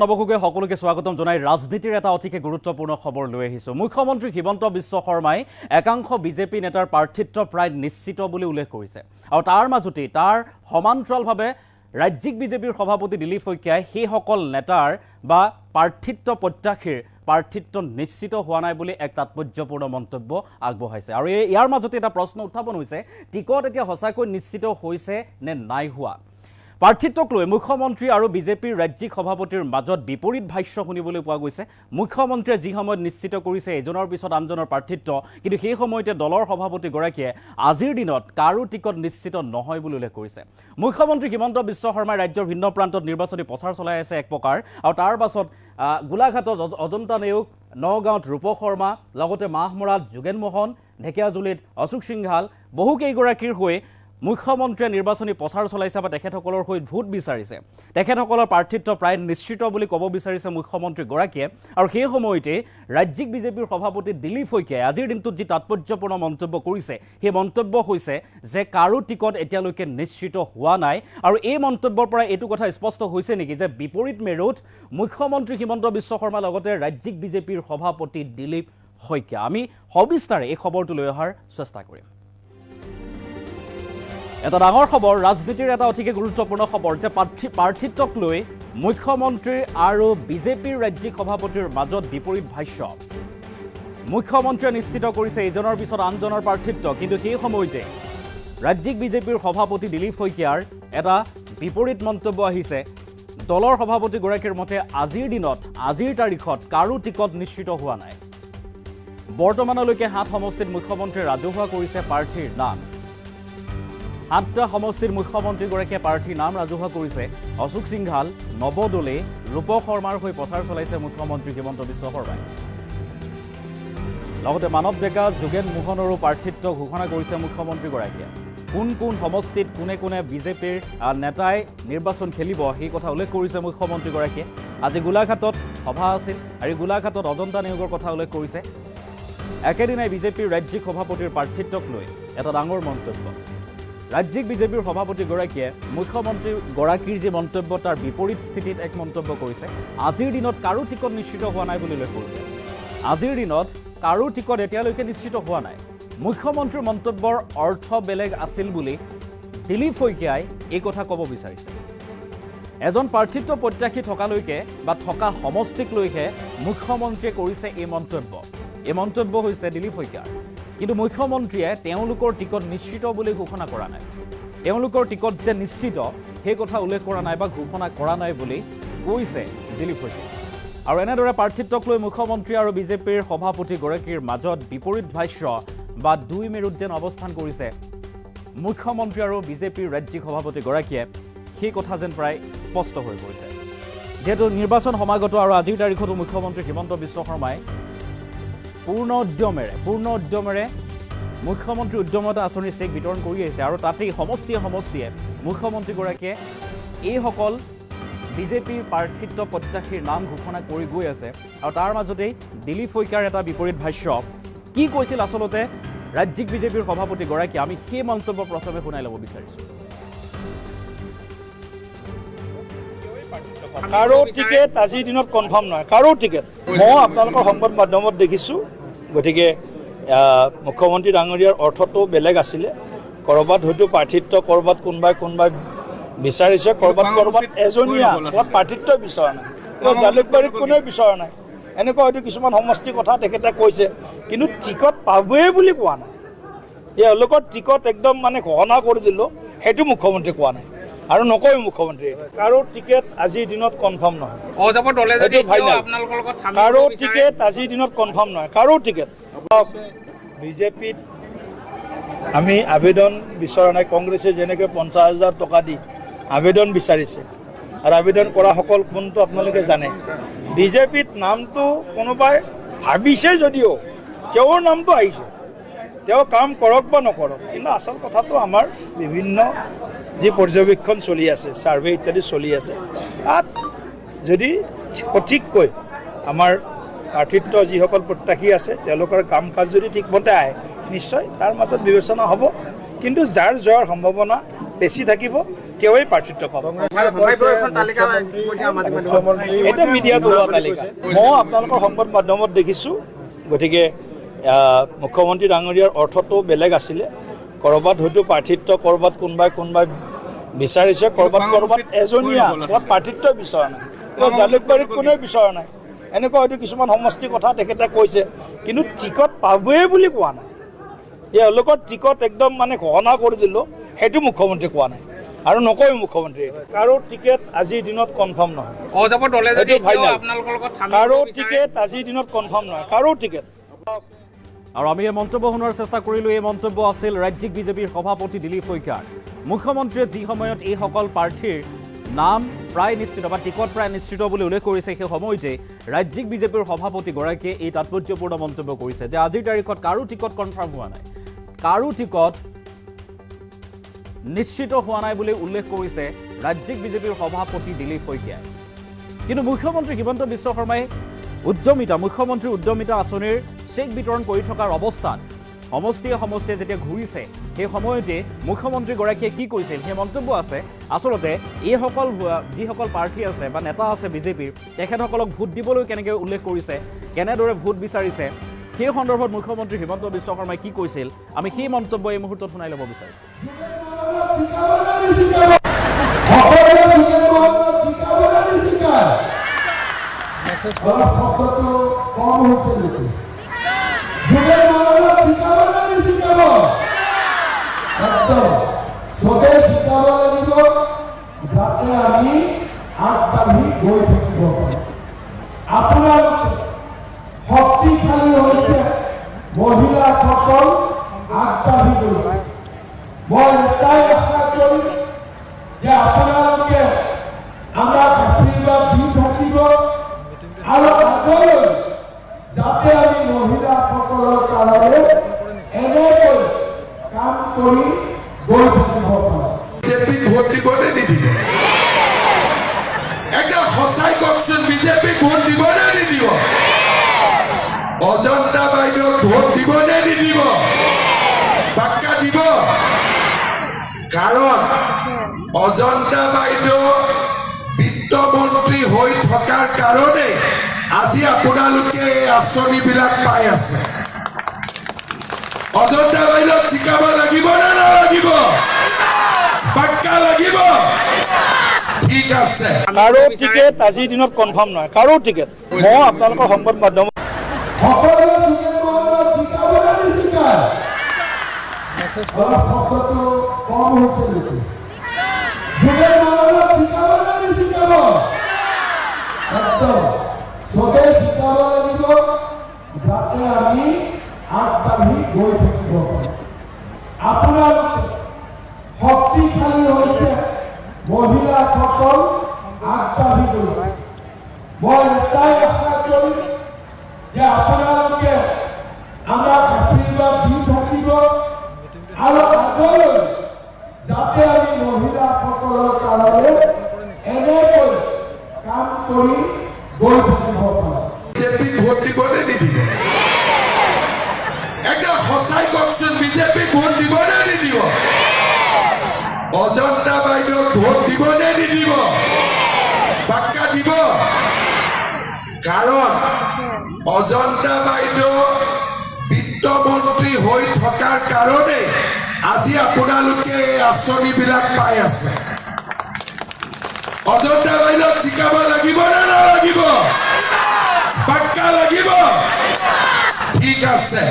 নৱখুকে সকলোকে স্বাগতম জনাই ৰাজনীতিৰ এটা অতিকে গুৰুত্বপূৰ্ণ খবৰ লৈ আহিছো। মুখ্যমন্ত্ৰী হিমন্ত বিশ্ব শৰ্মাই একাংশ বিজেপি নেতাৰ প্ৰাৰ্থিত্ব প্ৰায় নিশ্চিত বুলি উল্লেখ কৰিছে আৰু তাৰ মাজতে তাৰ সমান্তৰালভাৱে ৰাজ্যিক বিজেপিৰ সভাপতি দিলীপ শইকীয়াই সেই সকল নেতাৰ বা প্ৰাৰ্থিত্ব প্ৰত্যাশীৰ প্ৰাৰ্থিত্ব নিশ্চিত হোৱা নাই বুলি এক তাৎপৰ্যপূৰ্ণ মন্তব্য আগবঢ়াইছে আৰু ইয়াৰ মাজতে এটা প্ৰশ্ন উত্থাপন হৈছে, টিকট এতিয়া সঁচাকৈ নিশ্চিত হৈছে নে নাই হোৱা। প্ৰাৰ্থিত্বক লৈ মুখ্যমন্ত্ৰী আৰু বিজেপিৰ ৰাজ্যিক সভাপতিৰ মাজত বিপৰীত ভাষ্য শুনিবলৈ পোৱা গৈছে। মুখ্যমন্ত্ৰীয়ে যি সময়ত নিশ্চিত কৰিছে এজনৰ পিছত আনজনৰ প্ৰাৰ্থিত্ব, কিন্তু সেই সময়তে দলৰ সভাপতিগৰাকীয়ে আজিৰ দিনত কাৰো টিকট নিশ্চিত নহয় বুলি উল্লেখ কৰিছে। মুখ্যমন্ত্ৰী হিমন্ত বিশ্ব শৰ্মাই ৰাজ্যৰ ভিন্ন প্ৰান্তত নিৰ্বাচনী প্ৰচাৰ চলাই আছে এক প্ৰকাৰ আৰু তাৰ পাছত গোলাঘাটত অজন্তা নেওগ, নগাঁৱত ৰূপক শৰ্মা, লগতে মাহমৰাত যোগেন মোহন, ঢেকীয়াজুলিত অশোক সিংঘাল বহুকেইগৰাকীৰ হৈ মুখ্যমন্ত্ৰীয়ে নিৰ্বাচনী প্ৰচাৰ চলাইছে বা তেখেতসকলৰ হৈ ভোট বিচাৰিছে। তেখেতসকলৰ প্ৰাৰ্থিত্ব প্ৰায় নিশ্চিত বুলি ক'ব বিচাৰিছে মুখ্যমন্ত্ৰীগৰাকীয়ে আৰু সেই সময়তে ৰাজ্যিক বিজেপিৰ সভাপতি দিলীপ শইকীয়াই আজিৰ দিনটোত যি তাৎপৰ্যপূৰ্ণ মন্তব্য কৰিছে, সেই মন্তব্য হৈছে যে কাৰো টিকট এতিয়ালৈকে নিশ্চিত হোৱা নাই আৰু এই মন্তব্যৰ পৰা এইটো কথা স্পষ্ট হৈছে নেকি যে বিপৰীত মেৰুত মুখ্যমন্ত্ৰী হিমন্ত বিশ্ব শৰ্মাৰ লগতে ৰাজ্যিক বিজেপিৰ সভাপতি দিলীপ শইকীয়া। আমি সবিস্তাৰে এই খবৰটো লৈ অহাৰ চেষ্টা কৰিম। এটা ডাঙৰ খবৰ, ৰাজনীতিৰ এটা অতিকে গুৰুত্বপূৰ্ণ খবৰ যে প্ৰাৰ্থিত্বক লৈ মুখ্যমন্ত্ৰী আৰু বিজেপিৰ ৰাজ্যিক সভাপতিৰ মাজত বিপৰীত ভাষ্য। মুখ্যমন্ত্ৰীয়ে নিশ্চিত কৰিছে এজনৰ পিছত আনজনৰ প্ৰাৰ্থিত্ব, কিন্তু সেই সময়তে ৰাজ্যিক বিজেপিৰ সভাপতি দিলীপ শইকীয়াৰ এটা বিপৰীত মন্তব্য আহিছে। দলৰ সভাপতিগৰাকীৰ মতে আজিৰ দিনত, আজিৰ তাৰিখত কাৰো টিকট নিশ্চিত হোৱা নাই। বৰ্তমানলৈকে 7 সমষ্টিত মুখ্যমন্ত্ৰীয়ে ৰাজহুৱা কৰিছে প্ৰাৰ্থীৰ নাম। 7টা সমষ্টিৰ মুখ্যমন্ত্ৰীগৰাকীয়ে প্ৰাৰ্থীৰ নাম ৰাজহুৱা কৰিছে। অশোক সিংঘাল, নৱদলে, ৰূপক শৰ্মাৰ হৈ প্ৰচাৰ চলাইছে মুখ্যমন্ত্ৰী হিমন্ত বিশ্ব শৰ্মাই। লগতে মানৱ ডেকা, যোগেন মোহনৰো প্ৰাৰ্থিত্ব ঘোষণা কৰিছে মুখ্যমন্ত্ৰীগৰাকীয়ে। কোন কোন সমষ্টিত কোনে কোনে বিজেপিৰ নেতাই নিৰ্বাচন খেলিব সেই কথা উল্লেখ কৰিছে মুখ্যমন্ত্ৰীগৰাকীয়ে। আজি গোলাঘাটত সভা আছিল আৰু গোলাঘাটত অজন্তা নেওগৰ কথা উল্লেখ কৰিছে। একেদিনাই বিজেপিৰ ৰাজ্যিক সভাপতিৰ প্ৰাৰ্থিত্বক লৈ এটা ডাঙৰ মন্তব্য। ৰাজ্যিক বিজেপিৰ সভাপতিগৰাকীয়ে মুখ্যমন্ত্ৰীগৰাকীৰ যি মন্তব্য তাৰ বিপৰীত স্থিতিত এক মন্তব্য কৰিছে। আজিৰ দিনত কাৰো টিকট নিশ্চিত হোৱা নাই বুলি উল্লেখ কৰিছে। আজিৰ দিনত কাৰো টিকট এতিয়ালৈকে নিশ্চিত হোৱা নাই। মুখ্যমন্ত্ৰীৰ মন্তব্যৰ অৰ্থ বেলেগ আছিল বুলি দিলীপ শইকীয়াই এই কথা ক'ব বিচাৰিছে। এজন প্ৰাৰ্থিত্ব প্ৰত্যাশী থকালৈকে বা থকা সমষ্টিক লৈহে মুখ্যমন্ত্ৰীয়ে কৰিছে এই মন্তব্য। এই মন্তব্য হৈছে দিলীপ শইকীয়াৰ, কিন্তু মুখ্যমন্ত্ৰীয়ে তেওঁলোকৰ টিকট নিশ্চিত বুলি ঘোষণা কৰা নাই। তেওঁলোকৰ টিকট যে নিশ্চিত সেই কথা উল্লেখ কৰা নাই বা ঘোষণা কৰা নাই বুলি কৈছে দিলীপ শইকীয়াই। আৰু এনেদৰে প্ৰাৰ্থিত্বক লৈ মুখ্যমন্ত্ৰী আৰু বিজেপিৰ সভাপতিগৰাকীৰ মাজত বিপৰীত ভাষ্য বা দুই মেৰুত যেন অৱস্থান কৰিছে মুখ্যমন্ত্ৰী আৰু বিজেপিৰ ৰাজ্যিক সভাপতিগৰাকীয়ে, সেই কথা যেন প্ৰায় স্পষ্ট হৈ পৰিছে। যিহেতু নিৰ্বাচন সমাগত আৰু আজিৰ তাৰিখতো মুখ্যমন্ত্ৰী হিমন্ত বিশ্ব শৰ্মাই পূৰ্ণ উদ্যমেৰে মুখ্যমন্ত্ৰী উদ্যমতা আঁচনিৰ চেক বিতৰণ কৰি আহিছে আৰু তাতেই সমষ্টিয়ে মুখ্যমন্ত্ৰীগৰাকীয়ে এইসকল বিজেপিৰ প্ৰাৰ্থিত্ব প্ৰত্যাশীৰ নাম ঘোষণা কৰি গৈ আছে আৰু তাৰ মাজতেই দিলীপ শইকীয়াৰ এটা বিপৰীত ভাষ্য। কি কৈছিল আচলতে ৰাজ্যিক বিজেপিৰ সভাপতিগৰাকীয়ে, আমি সেই মন্তব্য প্ৰথমে শুনাই ল'ব বিচাৰিছোঁ। কাৰো টিকেট আজিৰ দিনত কনফাৰ্ম নহয়, কাৰো টিকেট। মই আপোনালোকৰ সংবাদ মাধ্যমত দেখিছোঁ, গতিকে মুখ্যমন্ত্ৰী ডাঙৰীয়াৰ অৰ্থটো বেলেগ আছিলে। ক'ৰবাত হয়তো প্ৰাৰ্থিত্ব, ক'ৰবাত কোনোবাই বিচাৰিছে, ক'ৰবাত এজনীয়া, ক'ৰবাত প্ৰাৰ্থিত্ব বিচৰা নাই, জালুকবাৰীত কোনেও বিচৰা নাই। এনেকুৱা হয়তো কিছুমান সমষ্টিৰ কথা তেখেতে কৈছে, কিন্তু টিকট পাবই বুলি কোৱা নাই। এওঁলোকৰ টিকট একদম ঘোষণা কৰি দিলোঁ, সেইটো মুখ্যমন্ত্ৰীয়ে কোৱা নাই আৰু নকয় মুখ্যমন্ত্ৰীয়ে। কাৰো টিকেট আজিৰ দিনত কনফাৰ্ম নহয়। কাৰো টিকেট আজিৰ দিনত কনফাৰ্ম নহয়, কাৰো টিকেট। বিজেপিত আমি আবেদন বিচৰা নাই। কংগ্ৰেছে যেনেকৈ 50,000 টকা দি আবেদন বিচাৰিছে আৰু আবেদন কৰাসকল কোনটো আপোনালোকে জানে। বিজেপিত নামটো কোনোবাই ভাবিছে যদিও তেওঁৰ নামটো আহিছে, তেওঁ কাম কৰক বা নকৰক, কিন্তু আচল কথাটো আমাৰ বিভিন্ন যি পৰ্যবেক্ষণ চলি আছে, ছাৰ্ভে ইত্যাদি চলি আছে, তাত যদি সঠিককৈ আমাৰ প্ৰাৰ্থিত্ব যিসকল প্ৰত্যাশী আছে তেওঁলোকৰ কাম কাজ যদি ঠিকমতে আহে, নিশ্চয় তাৰ মাজত বিবেচনা হ'ব। কিন্তু যাৰ জয়ৰ সম্ভাৱনা বেছি থাকিব তেওঁৱেই প্ৰাৰ্থিত্ব পাব। এতিয়া মিডিয়াত ওলোৱা তালিকা মই আপোনালোকৰ সংবাদ মাধ্যমত দেখিছোঁ। গতিকে মুখ্যমন্ত্ৰী ডাঙৰীয়াৰ অৰ্থটো বেলেগ আছিলে। ক'ৰবাত হয়তো প্ৰাৰ্থিত্ব, ক'ৰবাত কোনোবাই বিচাৰিছে, ক'ৰবাত এজনীয়া, ক'ৰবাত প্ৰাৰ্থিত্ব বিচৰা নাই, জালুকবাৰীত কোনেও বিচৰা নাই। এনেকুৱা হয়তো কিছুমান সমষ্টিৰ কথা তেখেতে কৈছে, কিন্তু টিকট পাবই বুলি কোৱা নাই। এওঁলোকৰ টিকট একদম মানে ঘোষণা কৰি দিলোঁ, সেইটো মুখ্যমন্ত্ৰী কোৱা নাই আৰু নকয় মুখ্যমন্ত্ৰী। কাৰো টিকেট আজিৰ দিনত কনফাৰ্ম নহয়। কাৰো টিকেট আজিৰ দিনত কনফাৰ্ম নহয়, কাৰো টিকেট। আৰু আমি এই মন্তব্য শুনাৰ চেষ্টা কৰিলোঁ। এই মন্তব্য আছিল ৰাজ্যিক বিজেপিৰ সভাপতি দিলীপ শইকীয়াৰ। মুখ্যমন্ত্ৰীয়ে যি সময়ত এইসকল প্ৰাৰ্থীৰ নাম প্ৰায় নিশ্চিত বা টিকট প্ৰায় নিশ্চিত বুলি উল্লেখ কৰিছে, সেই সময়তে ৰাজ্যিক বিজেপিৰ সভাপতিগৰাকীয়ে এই তাৎপৰ্যপূৰ্ণ মন্তব্য কৰিছে যে আজিৰ তাৰিখত কাৰো টিকট কনফাৰ্ম হোৱা নাই, কাৰো টিকট নিশ্চিত হোৱা নাই বুলি উল্লেখ কৰিছে ৰাজ্যিক বিজেপিৰ সভাপতি দিলীপ শইকীয়াই। কিন্তু মুখ্যমন্ত্ৰী হিমন্ত বিশ্ব শৰ্মাই মুখ্যমন্ত্ৰীৰ উদ্যমিতা আঁচনিৰ চেক বিতৰণ কৰি থকাৰ অৱস্থাত সমষ্টিয়ে যেতিয়া ঘূৰিছে, সেই সময়তে মুখ্যমন্ত্ৰীগৰাকীয়ে কি কৈছিল সেই মন্তব্য আছে। আচলতে এইসকল যিসকল প্ৰাৰ্থী আছে বা নেতা আছে বিজেপিৰ, তেখেতসকলক ভোট দিবলৈ কেনেকৈ উল্লেখ কৰিছে, কেনেদৰে ভোট বিচাৰিছে, সেই সন্দৰ্ভত মুখ্যমন্ত্ৰী হিমন্ত বিশ্ব শৰ্মাই কি কৈছিল, আমি সেই মন্তব্য এই মুহূৰ্তত শুনাই ল'ব বিচাৰিছোঁ। আমি আগবাঢ়ি গৈ থাকিব পাৰোঁ। আপোনালোকে শক্তিশালী হৈছে, মহিলাসকল আগবাঢ়ি গৈছে। মই এটাই আশা কৰিম যে আপোনালোকে আমাক আশীৰ্বাদ দি থাকিব আৰু আগলৈ যাতে আমি মহিলাসকলৰ কাৰণে এনেকৈ কাম কৰি গৈ থাকিব পাৰোঁ। বিজেপিক ভোট দিবনে নিদিব? একটা সঁচাই কওকচোন, বিজেপিক ভোট দিবনে নিদিব? অজন্তা বাইদেউক ভোট দিবনে নিদিব? পাক্কা দিব? কাৰণ অজন্তা বাইদেউ বিত্তমন্ত্ৰী হৈ থকাৰ কাৰণে আজি আপোনালোকে এই আঁচনিবিলাক পাই আছে। অজন্তা বাইদেউক শিকাব লাগিব নে নালাগিব? পাক্কা লাগিব? ঠিক আছে। কাৰো টিকেট আজিৰ দিনত কনফাৰ্ম নহয়, কাৰো টিকেট। মই আপোনালোকৰ সংবাদ মাধ্যমত শব্দটো কম হৈছে নেকি? একদম চবেই শিকাব লাগিব যাতে আমি আগবাঢ়ি গৈ থাকিব পাৰোঁ। আপোনালোকে শক্তিশালী হৈছে, মহিলাসকল আগবাঢ়ি গৈছে। মই এটাই আশা কৰিম যে আপোনালোকে আমাক আশীৰ্বাদ দি থাকিব আৰু আগলৈ যাতে আমি মহিলাসকলৰ কাৰণে এনেকৈ কাম কৰি গৈ থাকিব পাৰোঁ। বিজেপিক ভোট দিবনে নিদিব? একটা সঁচাই কওকচোন, বিজেপিক ভোট দিবনে নিদিব? অজন্তা বাইদেউক ভোট দিবনে নিদিব? পাক্কা দিব? কাৰণ অজন্তা বাইদেউ বিত্তমন্ত্ৰী হৈ থকাৰ কাৰণে আজি আপোনালোকে এই আঁচনিবিলাক পাই আছে। অজন্তা বাইদেউক শিকাব লাগিব নে নালাগিব? পাক্কা লাগিব? ঠিক আছে।